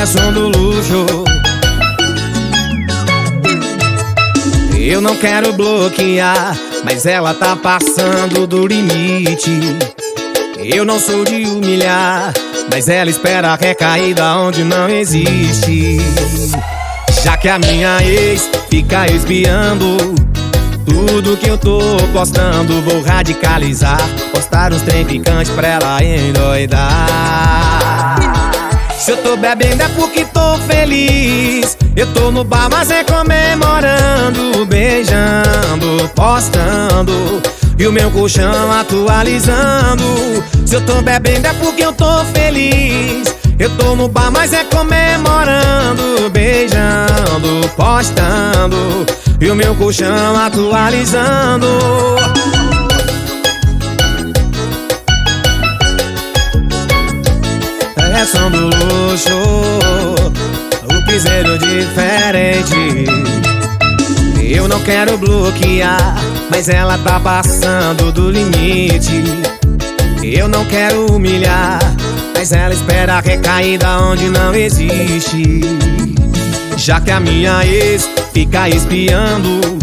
é som do luxo. Eu não quero bloquear, mas ela tá passando do limite. Eu não sou de humilhar, mas ela espera a recaída onde não existe. Já que a minha ex fica espiando tudo que eu tô postando, vou radicalizar, postar uns trem picante pra ela endoidar. Se eu tô bebendo é porque tô feliz. Eu tô no bar, mas é comemorando, beijando, postando e o meu colchão atualizando. Se eu tô bebendo é porque eu tô feliz. Eu tô no bar, mas é comemorando, beijando, postando e o meu colchão atualizando. É som do luxo, o piseiro diferente. Eu não quero bloquear, mas ela tá passando do limite. Eu não quero humilhar, mas ela espera a recaída onde não existe. Já que a minha ex fica espiando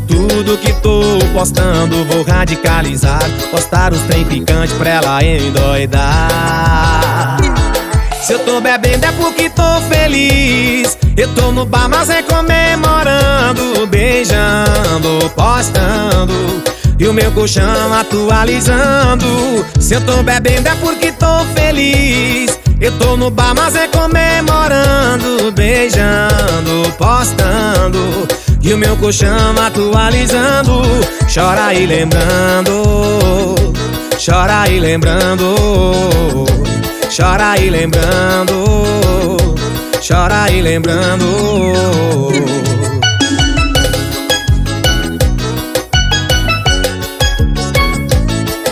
tudo que tô postando, vou radicalizar, postar os trem picante pra ela endoidar. Se eu tô bebendo é porque tô feliz. Eu tô no bar, mas é comemorando, beijando, postando e o meu colchão atualizando. Se eu tô bebendo é porque tô feliz. Eu tô no bar, mas é comemorando, beijando, postando e o meu colchão atualizando. Chora aí lembrando, chora aí lembrando, chora aí lembrando, chora aí lembrando.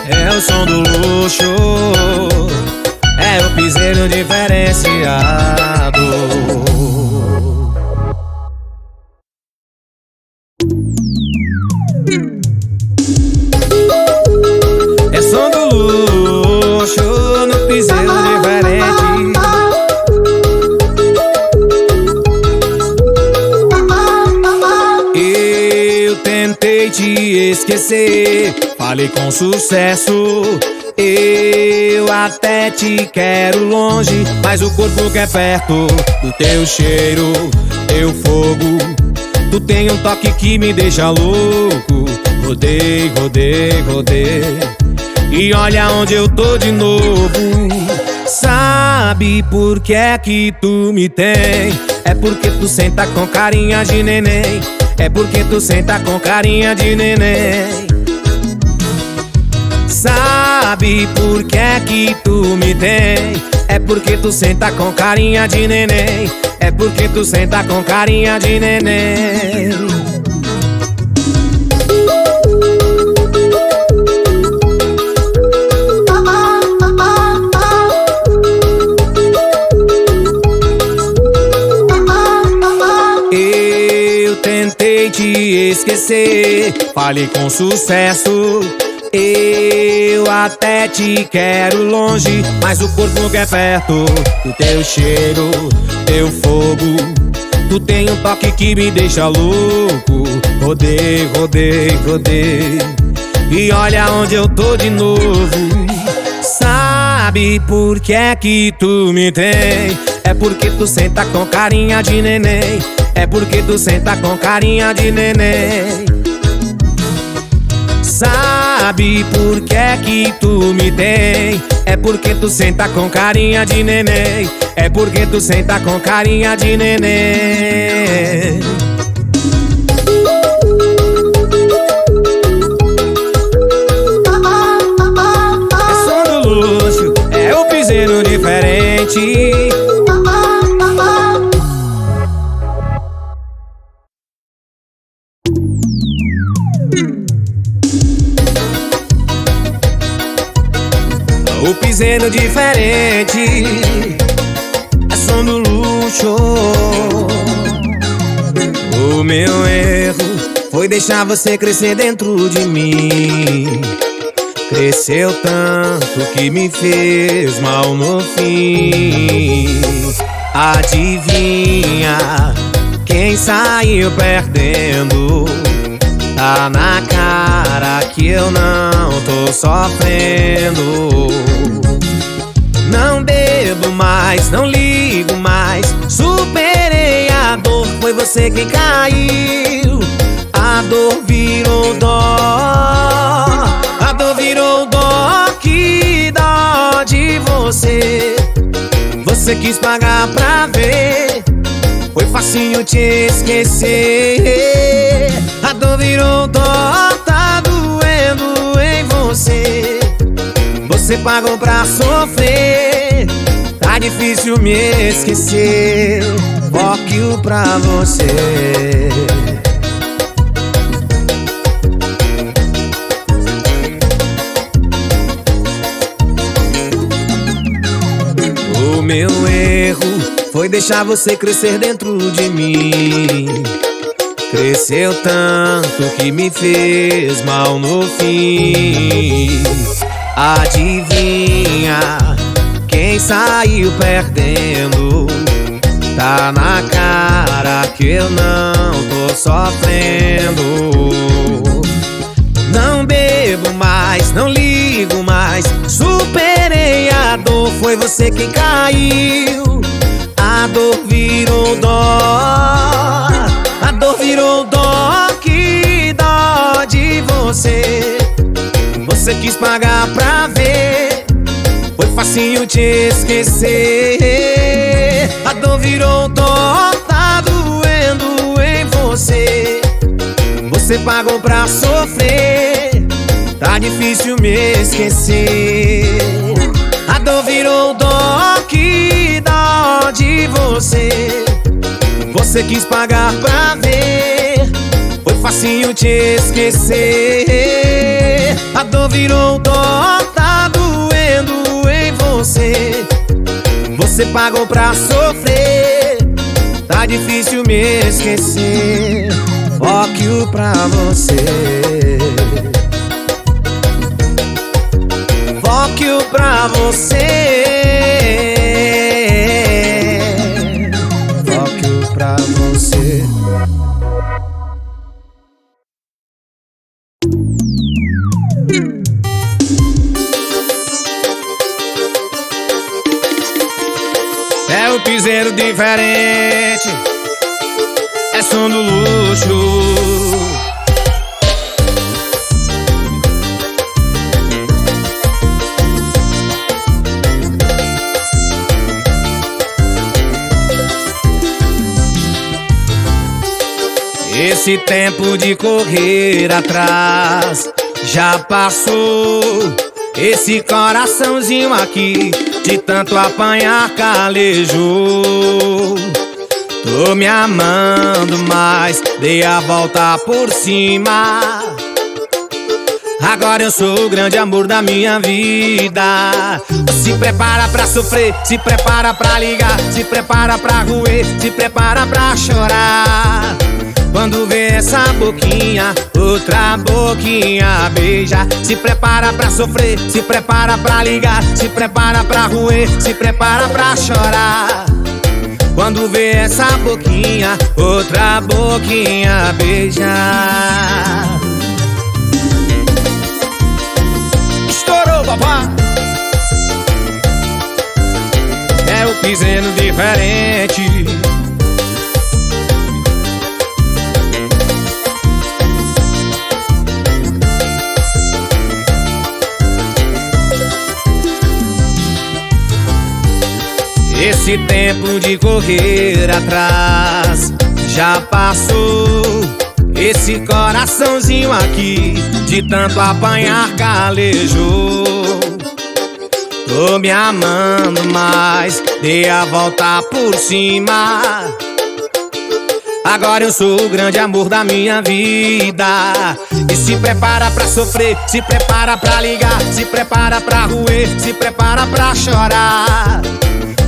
É o som do luxo, é o piseiro diferenciado. É som do luxo, no piseiro diferente. Eu tentei te esquecer, falei com sucesso. Eu até te quero longe, mas o corpo quer perto do teu cheiro, teu fogo. Tu tem um toque que me deixa louco. Rodei, rodei, rodei e olha onde eu tô de novo. Sabe por que é que tu me tem? É porque tu senta com carinha de neném. É porque tu senta com carinha de neném. Sabe por que é que tu me tem? É porque tu senta com carinha de neném. É porque tu senta com carinha de neném. Eu tentei te esquecer, falei com sucesso. Eu até te quero longe, mas o corpo quer perto do teu cheiro, teu fogo. Tu tem um toque que me deixa louco. Rodei, rodei, rodei e olha onde eu tô de novo. Sabe por que é que tu me tem? É porque tu senta com carinha de neném. É porque tu senta com carinha de neném. Sabe por que é que tu me tem? É porque tu senta com carinha de neném. É porque tu senta com carinha de neném. É som do luxo, é o piseiro diferente. O piseiro diferente, é som do luxo. O meu erro foi deixar você crescer dentro de mim. Cresceu tanto que me fez mal no fim. Adivinha quem saiu perdendo? Tá na cara que eu não tô sofrendo. Não bebo mais, não ligo mais, superei a dor, foi você quem caiu. A dor virou dó, a dor virou dó, que dó de você. Você quis pagar pra ver, foi facinho te esquecer. A dor virou dó, tá doendo em você. Você pagou pra sofrer, tá difícil me esquecer. Fuck you pra você. O meu erro foi deixar você crescer dentro de mim. Cresceu tanto que me fez mal no fim. Adivinha quem saiu perdendo? Tá na cara que eu não tô sofrendo. Não bebo mais, não ligo mais, superei a dor, foi você quem caiu. A dor virou dó, a dor virou dó, que dó de você. Você quis pagar pra ver, foi facinho te esquecer. A dor virou dó, tá doendo em você. Você pagou pra sofrer, tá difícil me esquecer. A dor virou dó, que dó de você. Você quis pagar pra ver, foi facinho te esquecer. A dor virou dó, tá doendo em você. Você pagou pra sofrer, tá difícil me esquecer. Fuck you pra você. Fuck you pra você. Fuck you pra você. É o piseiro diferente, é som do luxo. Esse tempo de correr atrás já passou. Esse coraçãozinho aqui, de tanto apanhar, calejou. Tô me amando, mas dei a volta por cima. Agora eu sou o grande amor da minha vida. Se prepara pra sofrer, se prepara pra ligar, se prepara pra roer, se prepara pra chorar. Quando vê essa boquinha, outra boquinha beija. Se prepara pra sofrer, se prepara pra ligar, se prepara pra roer, se prepara pra chorar. Quando vê essa boquinha, outra boquinha beijar. Estourou, papá! É o piseiro diferente. Esse tempo de correr atrás já passou. Esse coraçãozinho aqui, de tanto apanhar, calejou. Tô me amando, mas dei a volta por cima. Agora eu sou o grande amor da minha vida. E se prepara pra sofrer, se prepara pra ligar, se prepara pra roer, se prepara pra chorar.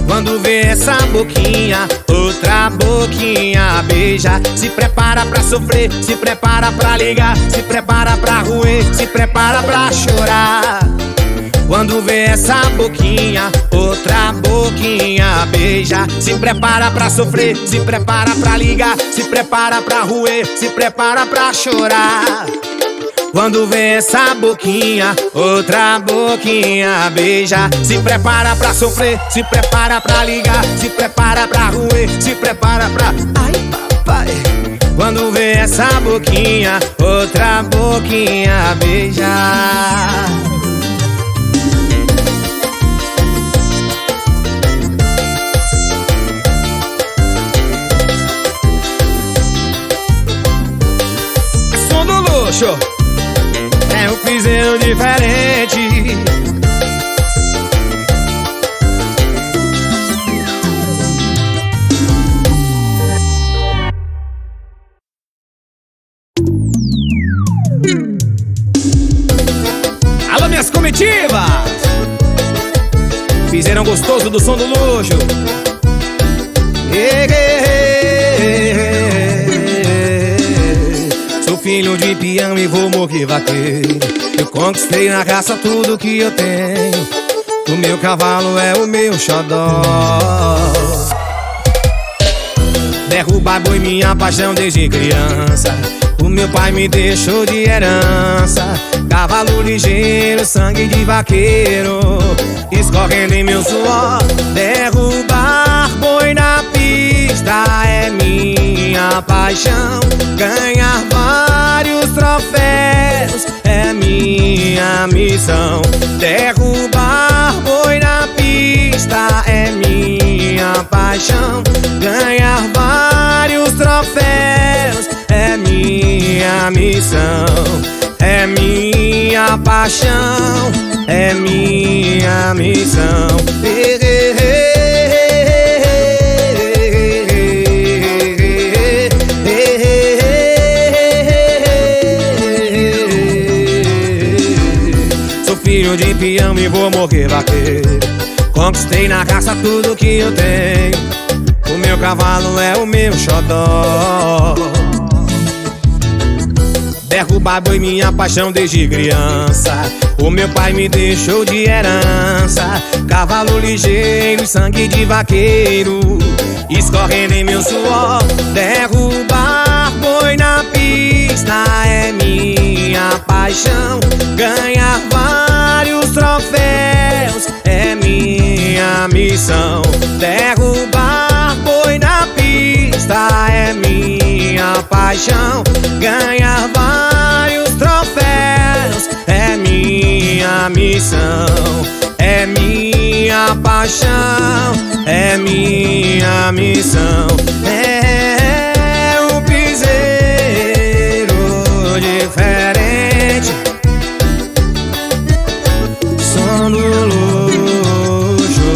Quando vê essa boquinha, outra boquinha beija. Se prepara pra sofrer, se prepara pra ligar, se prepara pra roer, se prepara pra chorar. Quando vê essa boquinha, outra boquinha beija. Se prepara pra sofrer, se prepara pra ligar, se prepara pra roer, se prepara pra chorar. Quando vê essa boquinha, outra boquinha beija. Se prepara pra sofrer, se prepara pra ligar, se prepara pra roer, se prepara pra... Ai, papai. Quando vê essa boquinha, outra boquinha beija. É som do luxo. É um piseiro diferente. Alô, minhas comitivas! Piseirão gostoso do som do luxo. Sou filho de peão e vou morrer vaqueiro. Eu conquistei na raça tudo que eu tenho. O meu cavalo é o meu xodó. Derrubar boi, minha paixão desde criança. O meu pai me deixou de herança. Cavalo ligeiro, sangue de vaqueiro escorrendo em meu suor. Derrubar boi na pista é minha paixão. Ganhar vários troféus é minha missão. Derrubar boi na pista é minha paixão. Ganhar vários troféus é minha missão. É minha paixão, é minha missão. Sou filho de peão e vou morrer vaqueiro. Conquistei na raça tudo que eu tenho. O meu cavalo é o meu xodó. Derrubar boi, minha paixão desde criança. O meu pai me deixou de herança. Cavalo ligeiro, sangue de vaqueiro escorrendo em meu suor. Derrubar boi na pista é minha paixão. Ganhar vários troféus é minha missão. Derrubar boi na pista é minha paixão. Ganhar vários troféus é minha missão. É minha paixão, é minha missão. É um piseiro diferente. Som do luxo.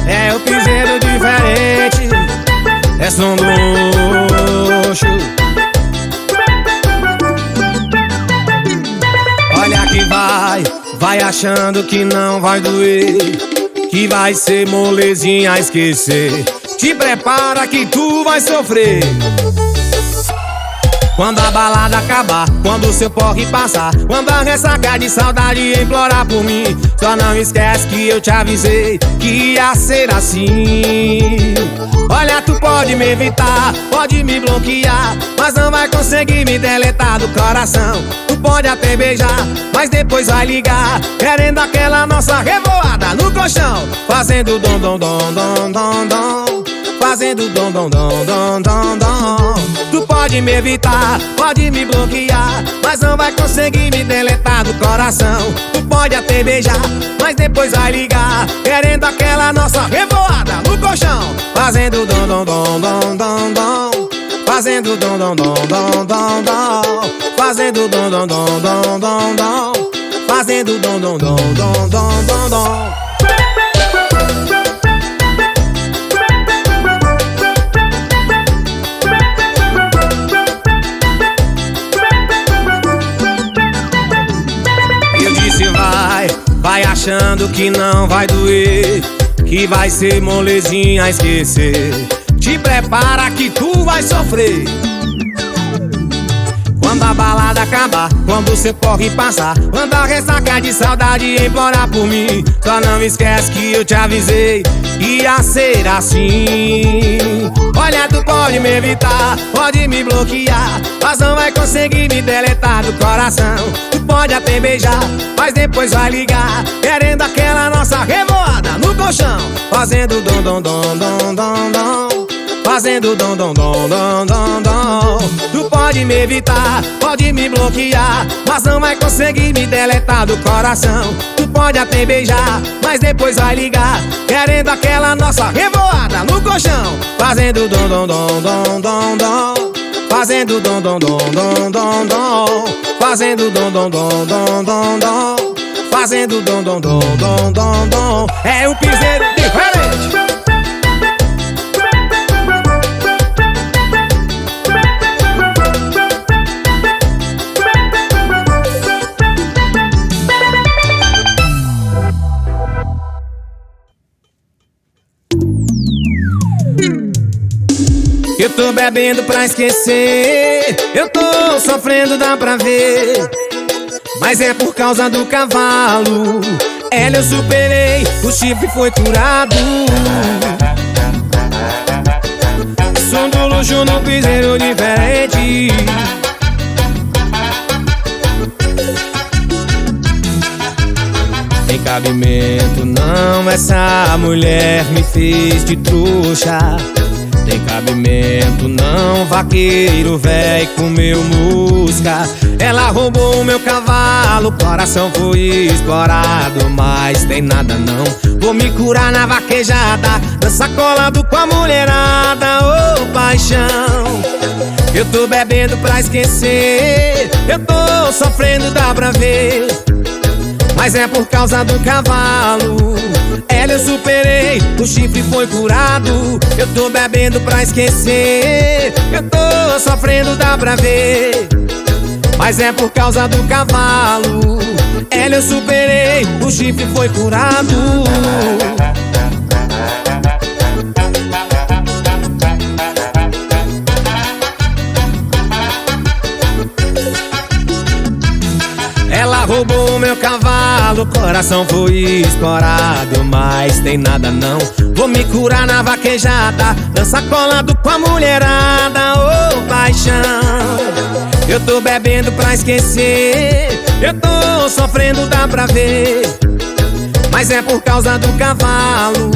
É o piseiro diferente. É som do luxo. Olha que vai achando que não vai doer, que vai ser molezinha a esquecer. Te prepara que tu vai sofrer. Quando a balada acabar, quando o seu porre passar, quando a ressaca de saudade implorar por mim, só não esquece que eu te avisei que ia ser assim. Olha, tu pode me evitar, pode me bloquear, mas não vai conseguir me deletar do coração. Tu pode até beijar, mas depois vai ligar, querendo aquela nossa revoada no colchão, fazendo dom dom dom dom dom dom, fazendo dom dom dom dom dom dom. Tu pode me evitar, pode me bloquear, mas não vai conseguir me deletar do coração. Tu pode até beijar, mas depois vai ligar, querendo aquela nossa revoada no colchão, fazendo dom dom dom dom dom dom, fazendo dom dom dom dom dom dom, fazendo dom dom dom dom dom dom, fazendo dom dom dom dom dom dom dom. Vai achando que não vai doer, que vai ser molezinha a esquecer. Te prepara que tu vai sofrer. Quando a balada acabar, quando você corre passar, quando a ressaca de saudade implorar por mim, só não esquece que eu te avisei, ia ser assim. Olha, tu pode me evitar, pode me bloquear, mas não vai conseguir me deletar do coração. Tu pode até beijar, mas depois vai ligar, querendo aquela nossa revoada no colchão, fazendo dom dom dom dom dom dom, fazendo dom dom dom dom dom dom. Tu pode me evitar, pode me bloquear, mas não vai conseguir me deletar do coração. Tu pode até beijar, mas depois vai ligar, querendo aquela nossa revoada no colchão, fazendo dom dom dom dom dom dom, fazendo dom dom dom dom dom dom, fazendo dom dom dom dom dom dom, fazendo dom dom dom dom dom dom. É um piseiro diferente. Eu tô bebendo pra esquecer, eu tô sofrendo, dá pra ver, mas é por causa do cavalo. Ela eu superei, o chifre foi curado. Som do luxo no piseiro diferente. Tem cabimento não, essa mulher me fez de trouxa. Tem cabimento não, vaqueiro véi comeu mosca. Ela roubou o meu cavalo, coração foi explorado, mas tem nada não. Vou me curar na vaquejada, dança colado com a mulherada, ô paixão. Eu tô bebendo pra esquecer, eu tô sofrendo, dá pra ver, mas é por causa do cavalo. Ela eu superei, o chifre foi curado. Eu tô bebendo pra esquecer, eu tô sofrendo, dá pra ver, mas é por causa do cavalo. Ela eu superei, o chifre foi curado. Ela roubou o meu cavalo, coração foi explorado, mas tem nada não. Vou me curar na vaquejada, dança colado com a mulherada, ô paixão. Eu tô bebendo pra esquecer, eu tô sofrendo, dá pra ver, mas é por causa do cavalo.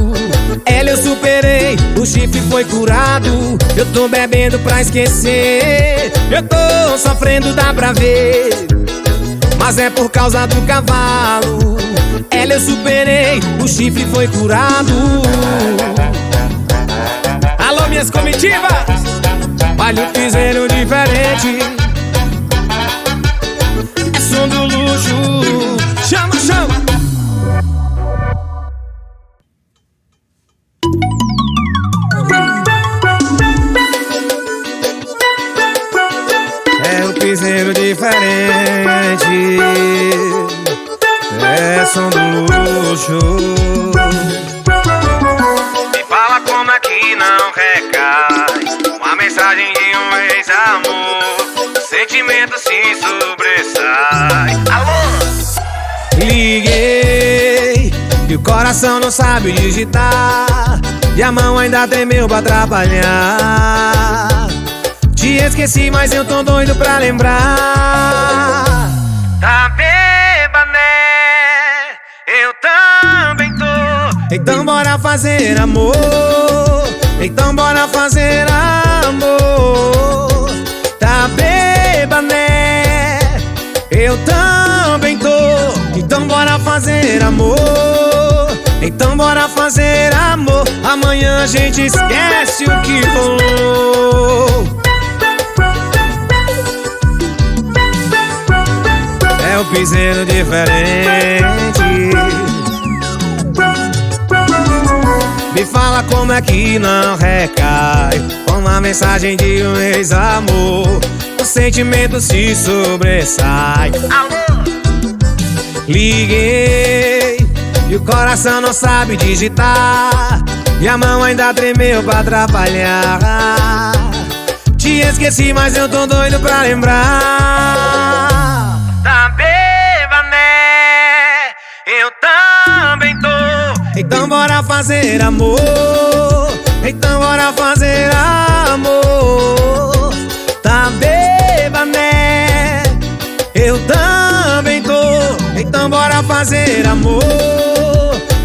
Ela eu superei, o chifre foi curado. Eu tô bebendo pra esquecer, eu tô sofrendo, dá pra ver, mas é por causa do cavalo. Ela eu superei, o chifre foi curado. Alô, minhas comitivas, vale o piseiro diferente. É som do luxo, chama, chama. É o piseiro diferente, é som do luxo. Me fala como é que não recai uma mensagem de um ex-amor, sentimento se sobressai. Alô? Liguei e o coração não sabe digitar, e a mão ainda tremeu pra atrapalhar. Te esqueci, mas eu tô doido pra lembrar. Tá beba, né? Eu também tô. Então bora fazer amor, então bora fazer amor. Tá beba, né? Eu também tô. Então bora fazer amor, então bora fazer amor. Amanhã a gente esquece o que rolou. É o piseiro diferente. Me fala como é que não recai uma mensagem de um ex-amor, o sentimento se sobressai. Alô? Liguei e o coração não sabe digitar, e a mão ainda tremeu pra atrapalhar. Te te esqueci, mas eu tô doido pra lembrar. Tá beba, né? Eu também tô. Então bora fazer amor. Então bora fazer amor. Tá beba, né? Eu também tô. Então bora fazer amor.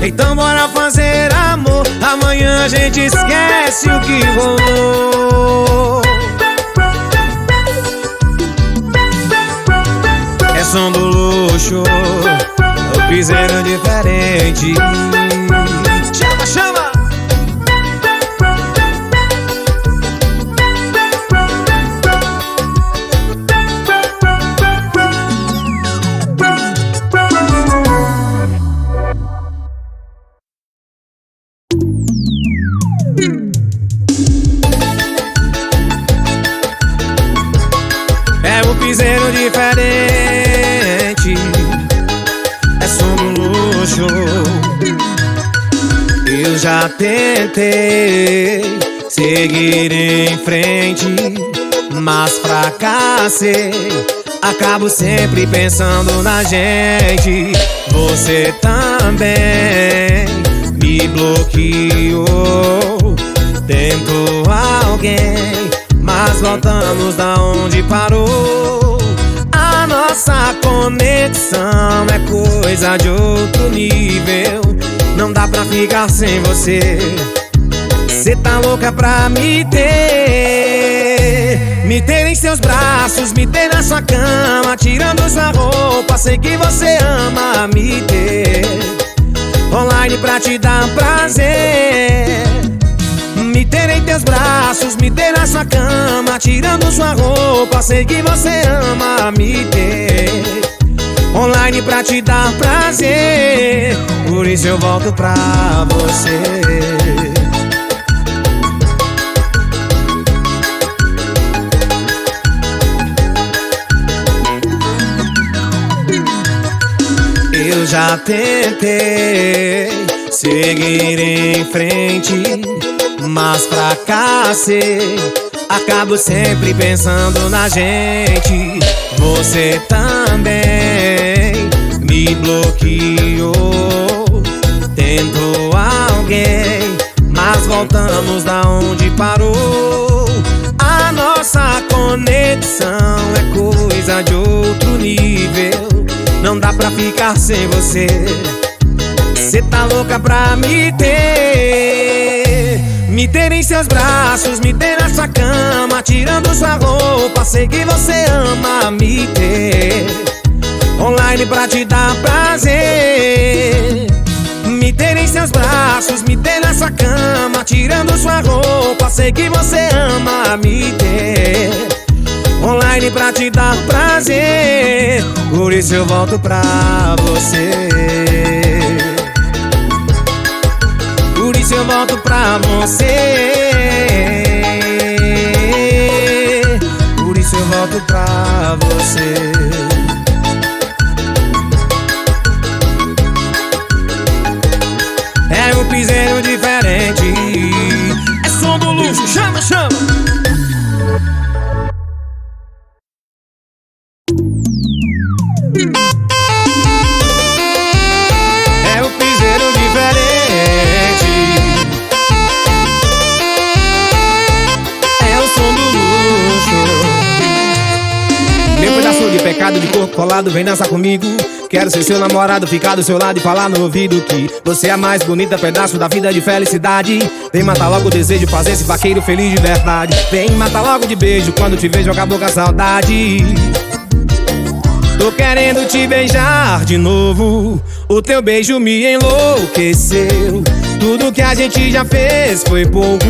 Então bora fazer amor. Amanhã a gente esquece o que rolou. É som do luxo, o piseiro diferente. Chama, chama! É um piseiro diferente, é som do luxo. Eu já tentei seguir em frente, mas fracassei. Acabo sempre pensando na gente. Você também me bloqueou. Tentou alguém, mas voltamos da onde parou. A nossa conexão é coisa de outro nível. Não dá pra ficar sem você. Cê tá louca pra me ter. Me ter em seus braços, me ter na sua cama, tirando sua roupa, sei que você ama me ter. Online pra te dar prazer. Me ter em teus braços, me ter na sua cama, tirando sua roupa, sei que você ama me ter. Online pra te dar prazer, por isso eu volto pra você. Eu já tentei seguir em frente, mas fracassei. Acabo sempre pensando na gente. Você também me bloqueou. Tentou alguém, mas voltamos da onde parou. A nossa conexão é coisa de outro nível. Não dá pra ficar sem você. Cê tá louca pra me ter. Me ter em seus braços, me ter na sua cama, tirando sua roupa, sei que você ama me ter. Online pra te dar prazer. Me ter em seus braços, me ter na sua cama, tirando sua roupa, sei que você ama me ter. Online pra te dar prazer, por isso eu volto pra você. Por isso eu volto pra você. Por isso eu volto pra você. É um piseiro diferente, é som do luxo, chama, chama. É um piseiro diferente, é o som do luxo. Meu pedaço de pecado de corpo colado, vem dançar comigo. Quero ser seu namorado, ficar do seu lado e falar no ouvido que você é a mais bonita pedaço da vida de felicidade. Vem matar logo o desejo, fazer esse vaqueiro feliz de verdade. Vem matar logo de beijo, quando te vejo acabou com a saudade. Tô querendo te beijar de novo, o teu beijo me enlouqueceu. Tudo que a gente já fez foi pouco,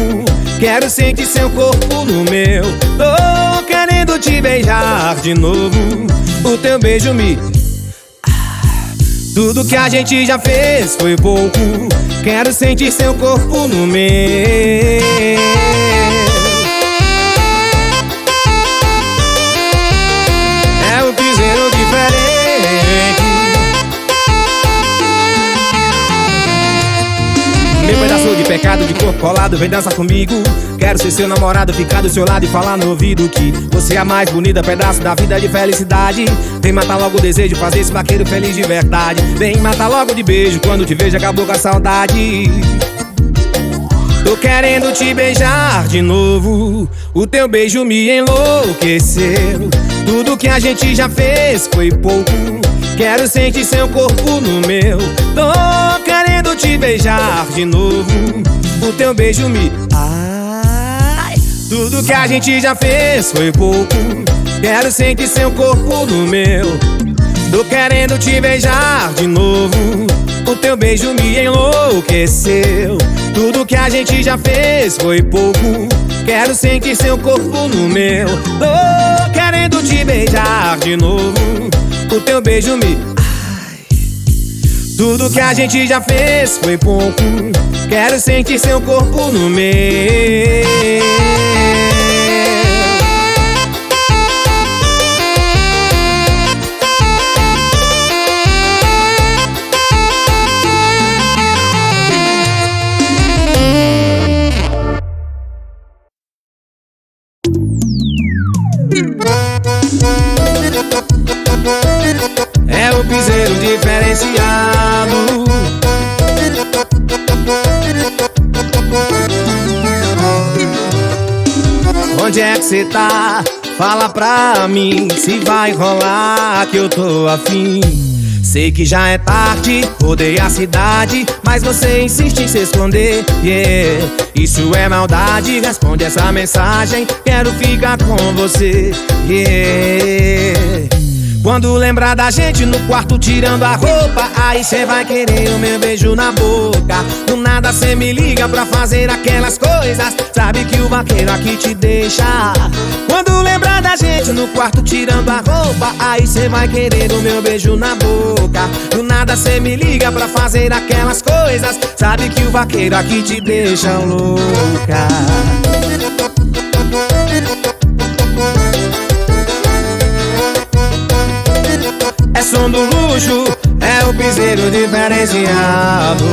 quero sentir seu corpo no meu. Tô querendo te beijar de novo, o teu beijo me... Tudo que a gente já fez foi pouco, quero sentir seu corpo no meu. É um piseiro diferente, meu pedaço de pecado de corpo colado, vem dançar comigo. Quero ser seu namorado, ficar do seu lado e falar no ouvido que você é a mais bonita, pedaço da vida de felicidade. Vem matar logo o desejo, fazer esse vaqueiro feliz de verdade. Vem matar logo de beijo, quando te vejo acabou com a saudade. Tô querendo te beijar de novo, o teu beijo me enlouqueceu. Tudo que a gente já fez foi pouco, quero sentir seu corpo no meu. Tô querendo te beijar de novo, o teu beijo me... Ai, tudo que a gente já fez foi pouco, quero sentir seu corpo no meu. Tô querendo te beijar de novo, o teu beijo me enlouqueceu. Tudo que a gente já fez foi pouco, quero sentir seu corpo no meu. Tô querendo te beijar de novo, o teu beijo me... Ai. Tudo que a gente já fez foi pouco, quero sentir seu corpo no meu. É o piseiro diferenciado. Onde é que cê tá? Fala pra mim se vai rolar que eu tô afim. Sei que já é tarde, rodei a cidade, mas você insiste em se esconder, yeah. Isso é maldade, responde essa mensagem, quero ficar com você, yeah. Quando lembrar da gente no quarto tirando a roupa, aí cê vai querer o meu beijo na boca. Do nada cê me liga pra fazer aquelas coisas, sabe que o vaqueiro aqui te deixa. Quando lembrar da gente no quarto tirando a roupa, aí cê vai querer o meu beijo na boca. Do nada cê me liga pra fazer aquelas coisas, sabe que o vaqueiro aqui te deixa louca. É som do luxo, é o piseiro diferenciado.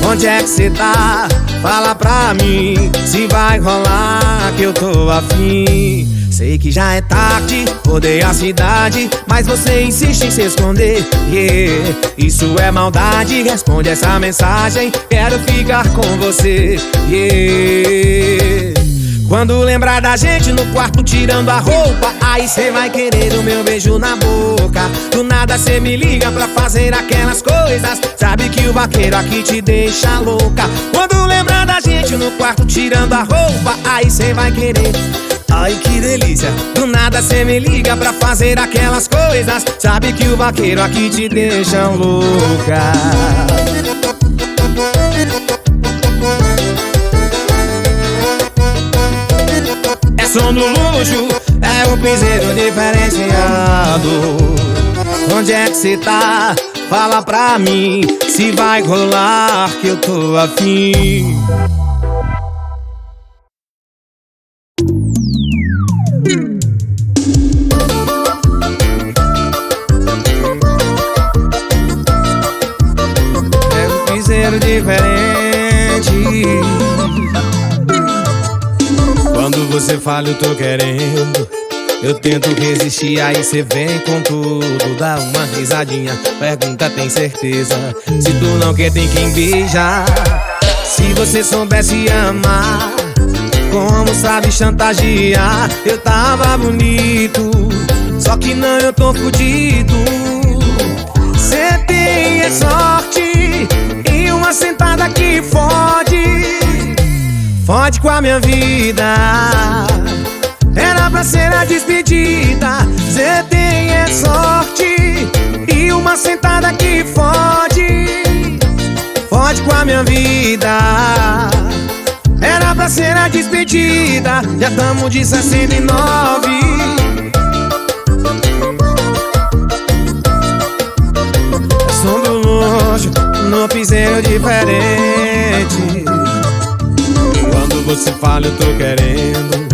Onde é que cê tá? Fala pra mim se vai rolar que eu tô afim. Sei que já é tarde, rodei a cidade, mas você insiste em se esconder, yeah. Isso é maldade, responde essa mensagem, quero ficar com você, yeah. Quando lembrar da gente no quarto tirando a roupa, aí cê vai querer o meu beijo na boca. Do nada cê me liga pra fazer aquelas coisas, sabe que o vaqueiro aqui te deixa louca. Quando lembrar da gente no quarto tirando a roupa, aí cê vai querer... Ai que delícia, do nada cê me liga pra fazer aquelas coisas, sabe que o vaqueiro aqui te deixa louca. É som do luxo, é um piseiro diferenciado. Onde é que cê tá? Fala pra mim se vai rolar que eu tô afim. É um piseiro diferente. Quando você fala eu tô querendo, eu tento resistir, aí cê vem com tudo. Dá uma risadinha, pergunta tem certeza, se tu não quer tem quem beija. Se você soubesse amar, como sabe chantagear. Eu tava bonito, só que não, eu tô fudido. Cê tem é sorte e uma sentada que fode. Fode com a minha vida, era pra ser a despedida. Cê tem é sorte e uma sentada que fode. Fode com a minha vida, era pra ser a despedida. Já tamo de 69. É som do luxo, no piseiro diferente. Quando você fala eu tô querendo,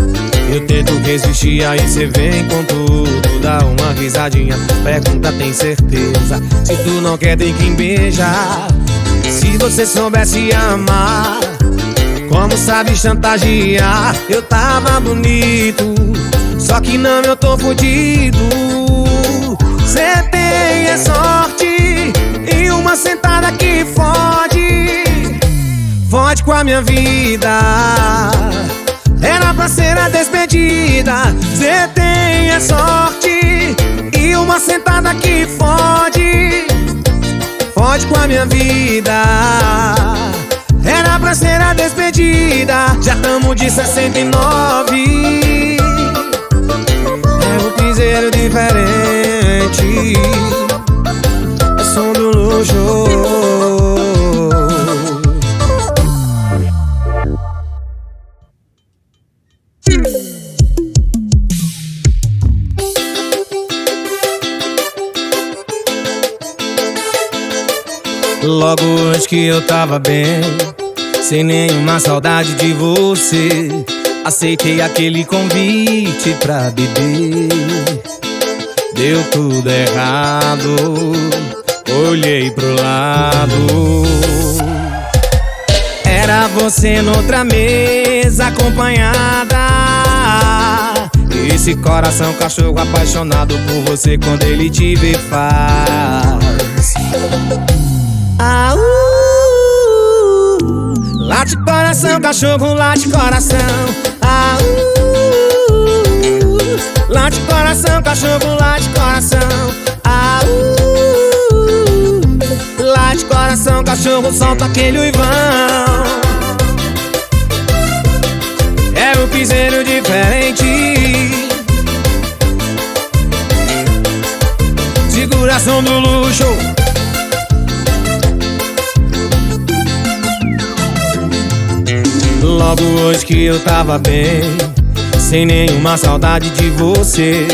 eu tento resistir, aí cê vem com tudo. Dá uma risadinha, pergunta tem certeza, se tu não quer tem quem beija. Se você soubesse amar, tu sabe chantagear. Eu tava bonito, só que não, eu tô fudido. Cê tem é sorte e uma sentada que fode. Fode com a minha vida, era pra ser a despedida. Cê tem é sorte e uma sentada que fode. Fode com a minha vida, era pra ser a despedida. Já tamo de 69, é um piseiro diferente, é som do luxo. Logo hoje que eu tava bem, sem nenhuma saudade de você, aceitei aquele convite pra beber. Deu tudo errado, olhei pro lado. Era você noutra mesa acompanhada. Esse coração cachorro apaixonado por você, quando ele te vê faz late coração, cachorro, late coração. Late coração, cachorro, late coração. Late coração, cachorro, solta aquele uivão. É um piseiro diferente, seguração do luxo. Logo hoje que eu tava bem, sem nenhuma saudade de você,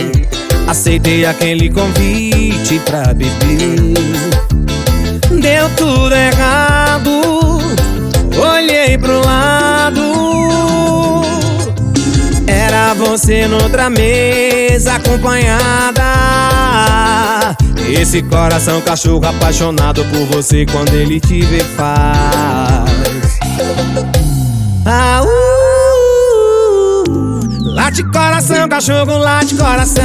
aceitei aquele convite pra beber. Deu tudo errado, olhei pro lado. Era você noutra mesa acompanhada. Esse coração cachorro apaixonado por você, quando ele te vê faz late coração, cachorro, late coração.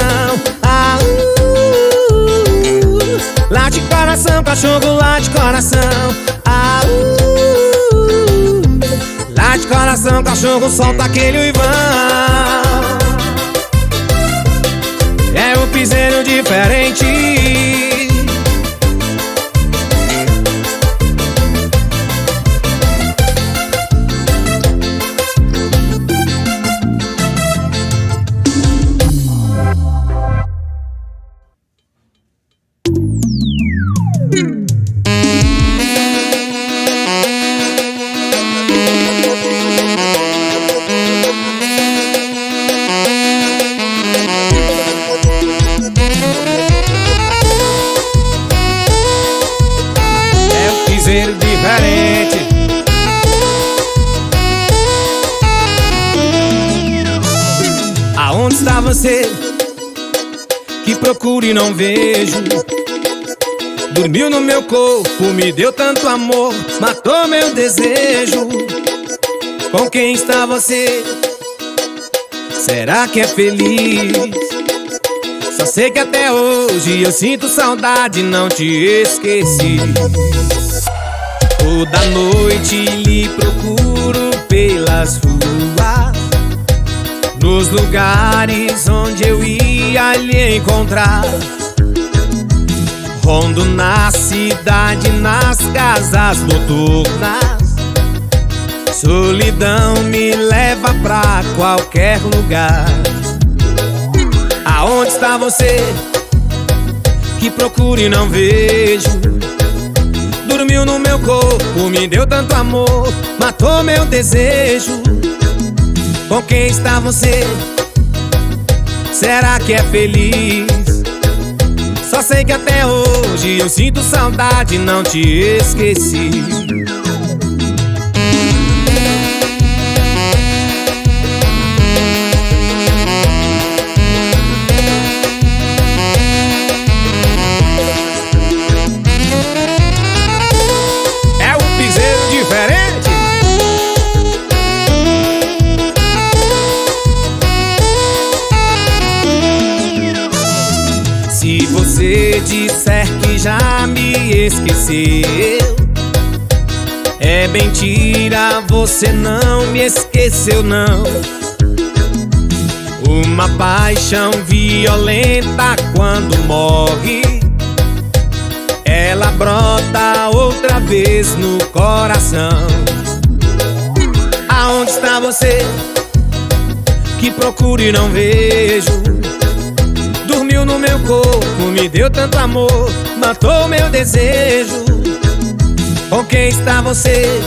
Late coração, cachorro, late coração. Late coração, cachorro, solta aquele uivão. É um piseiro diferente, diferente. Aonde está você? Que procuro e não vejo. Dormiu no meu corpo, me deu tanto amor, matou meu desejo. Com quem está você? Será que é feliz? Só sei que até hoje eu sinto saudade, não te esqueci. Toda noite lhe procuro pelas ruas, nos lugares onde eu ia lhe encontrar. Rondo na cidade, nas casas noturnas. Solidão me leva pra qualquer lugar. Aonde está você? Que procuro e não vejo. Dormiu no meu corpo, me deu tanto amor, matou meu desejo. Com quem está você? Será que é feliz? Só sei que até hoje eu sinto saudade, não te esqueci. É um piseiro diferente, esqueceu. É mentira, você não me esqueceu não. Uma paixão violenta quando morre, ela brota outra vez no coração. Aonde está você? Que procuro e não vejo. Dormiu no meu corpo, me deu tanto amor, matou meu desejo. Com quem está você?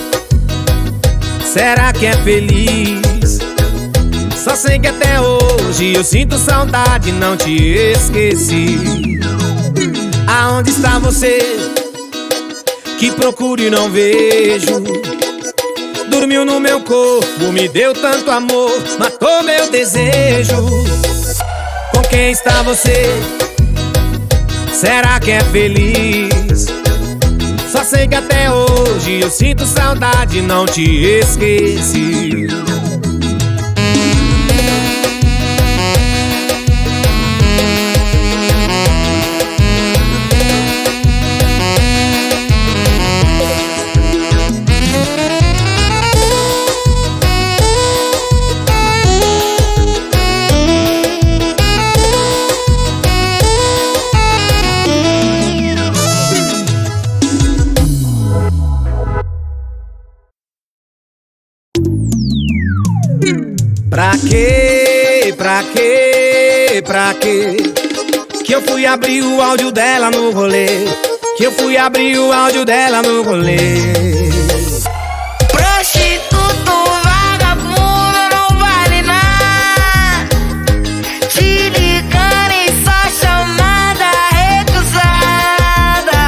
Será que é feliz? Só sei que até hoje eu sinto saudade, não te esqueci. Aonde está você? Que procuro e não vejo. Dormiu no meu corpo, me deu tanto amor, matou meu desejo. Com quem está você? Será que é feliz? Só sei que até hoje eu sinto saudade, não te esqueci. Pra quê? Pra quê? Pra quê? Que eu fui abrir o áudio dela no rolê. Que eu fui abrir o áudio dela no rolê. Prostituto, vagabundo, não vale nada. Te ligando em só chamada recusada.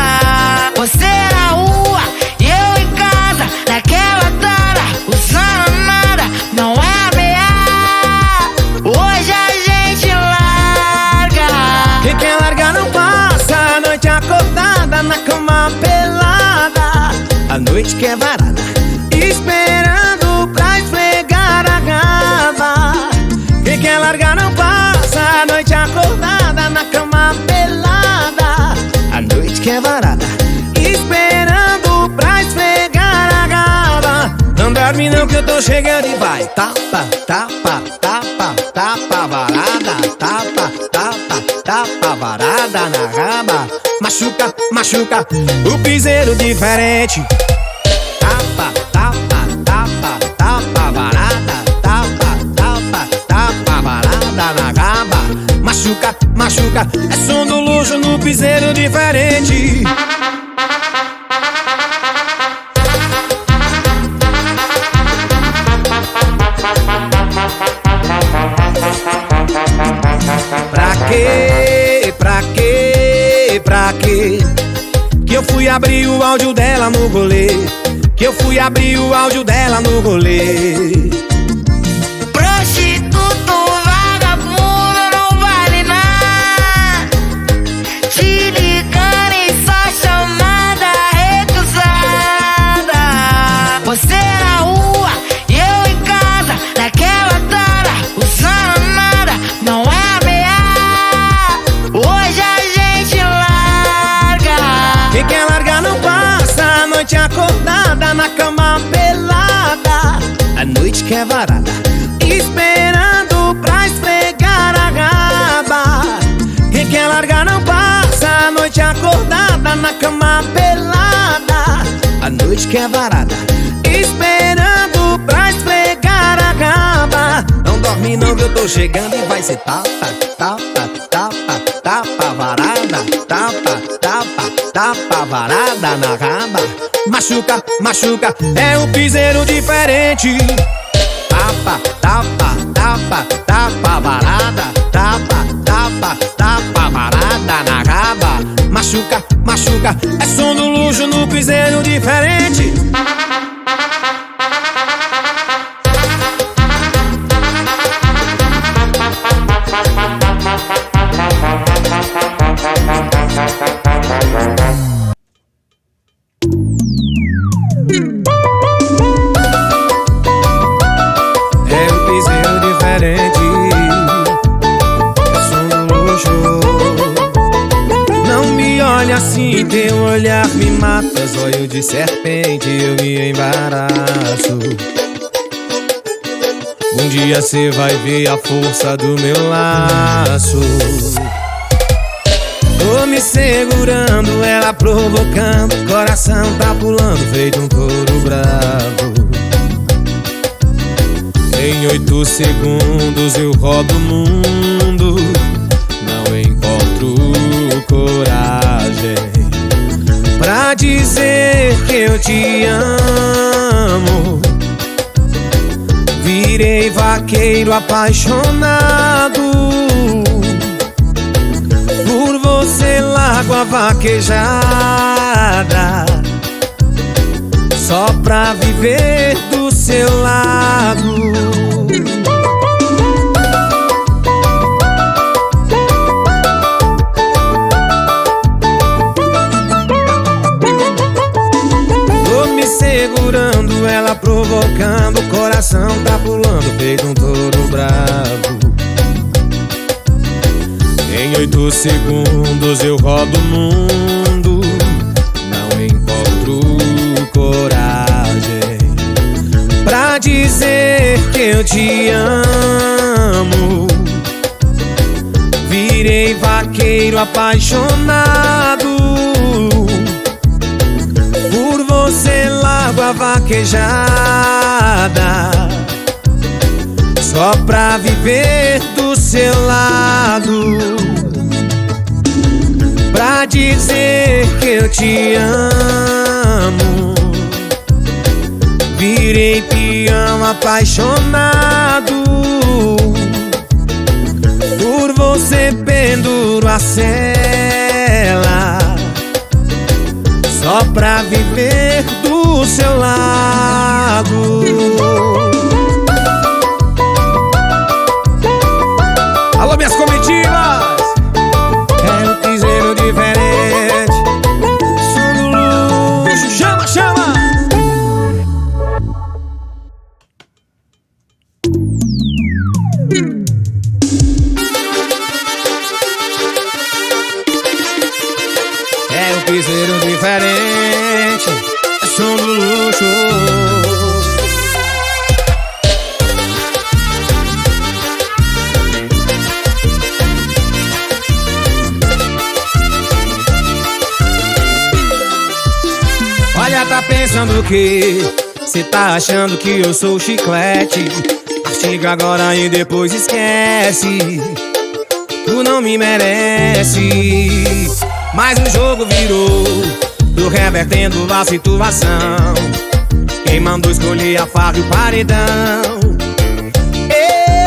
Você na rua e eu em casa, naquela tara, usando nada, não é. Hoje a gente larga. Quem quer largar não passa a noite acordada na cama pelada. A noite que é varada, esperando pra esfregar a gaba. Quem quer largar não passa a noite acordada na cama pelada. A noite que é varada, esperando pra esfregar a gaba. Não dorme não que eu tô chegando e vai. Tapa, tapa, tapa, tapa varada. Tapa, tapa, tapa varada na raba. Machuca, machuca, o piseiro diferente. Tapa, tapa, tapa, tapa varada. Tapa, tapa, tapa varada na raba. Machuca, machuca, é som do luxo no piseiro diferente. Pra quê? Pra quê? Pra quê? Que eu fui abrir o áudio dela no rolê. Que eu fui abrir o áudio dela no rolê. Prostituto, vagabundo, não vale nada. Te ligando em só chamada recusada. Você na rua e eu em casa, naquela tara, usando nada, não é. Hoje a gente larga. Quem quer largar não passa a noite acordada na cama pelada. A noite que é varada, esperando pra esfregar a raba. Quem quer largar não passa a noite acordada na cama pelada. A noite que é varada, esperando pra esfregar a raba. Não dorme não que eu tô chegando e vai ser tapa, tapa, tapa, tapa varada. Tapa, tapa, tapa varada na raba. Machuca, machuca, é um piseiro diferente. Tapa, tapa, tapa, tapa varada. Tapa, tapa, tapa varada na raba. Machuca, machuca, é som do luxo no piseiro diferente. É um piseiro diferente. É som do luxo. Não me olhe assim, teu olhar me mata, zóio de serpente, eu me embaraço. Um dia cê vai ver a força do meu laço. Tô me segurando, ela provocando, coração tá pulando, feito um touro bravo. Em 8 segundos eu rodo o mundo, não encontro coragem pra dizer que eu te amo. Virei vaqueiro apaixonado, por você largo a vaquejada, só pra viver do seu lado. Tô me segurando, ela provocando, o coração tá pulando, feito um touro bravo. Em 8 segundos eu rodo o mundo, não encontro coragem pra dizer que eu te amo. Virei vaqueiro apaixonado, por você largo a vaquejada, só pra viver do seu lado, pra dizer que eu te amo. Virei peão apaixonado, por você penduro a sela, só pra viver do seu lado. Alô, minhas comitivas! É um piseiro diferente, som do luxo, chama, chama! É um piseiro diferente, som do luxo. Olha, tá pensando o quê? Cê tá achando que eu sou chiclete? Mastiga agora e depois esquece. Tu não me merece. Mas o jogo virou, tô revertendo a situação. Quem mandou escolher a farra e o paredão?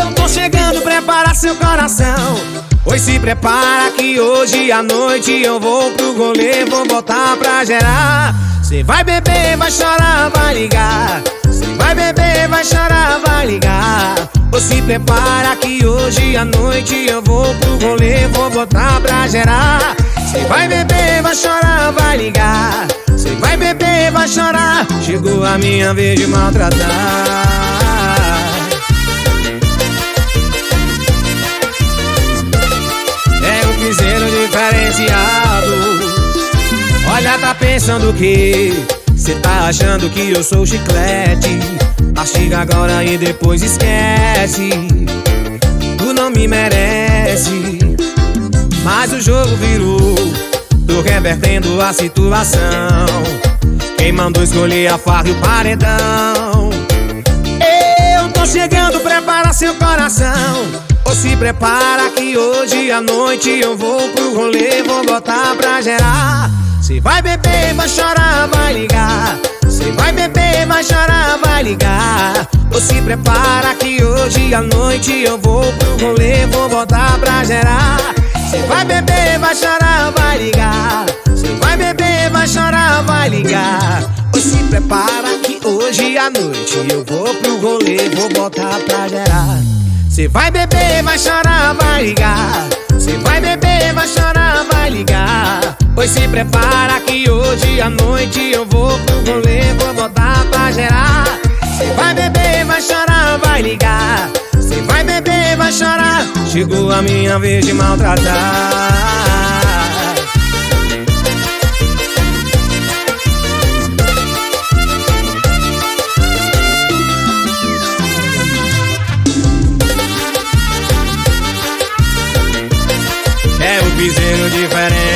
Eu tô chegando, prepara seu coração. Pois se prepara que hoje à noite eu vou pro rolê, vou botar pra gerar. Cê vai beber, vai chorar, vai ligar. Cê vai beber, vai chorar, vai ligar. Pois se prepara que hoje à noite eu vou pro rolê, vou botar pra gerar. Cê vai beber, vai chorar, vai ligar. Cê vai beber, vai chorar. Chegou a minha vez de maltratar. É um piseiro diferenciado. Olha, tá pensando o quê? Cê tá achando que eu sou chiclete? Mastiga agora e depois esquece. Tu não me merece. Mas o jogo virou, tô revertendo a situação. Quem mandou escolher a farra e o paredão? Eu tô chegando, prepara seu coração. Ou se prepara que hoje à noite eu vou pro rolê, vou botar pra gerar. Cê vai beber, vai chorar, vai ligar. Cê vai beber, vai chorar, vai ligar. Ou se prepara que hoje à noite eu vou pro rolê, vou botar pra gerar. Cê vai beber, vai chorar, vai ligar. Cê vai beber, vai chorar, vai ligar. Ou se prepara que hoje à noite eu vou pro rolê, vou botar pra gerar. Cê vai beber, vai chorar, vai ligar. Cê vai beber, vai chorar, vai ligar. Pois se prepara que hoje à noite eu vou pro rolê, vou botar pra gerar. Cê vai beber, vai chorar, vai ligar. Cê vai beber, vai chorar. Chegou a minha vez de maltratar. piseiro diferente.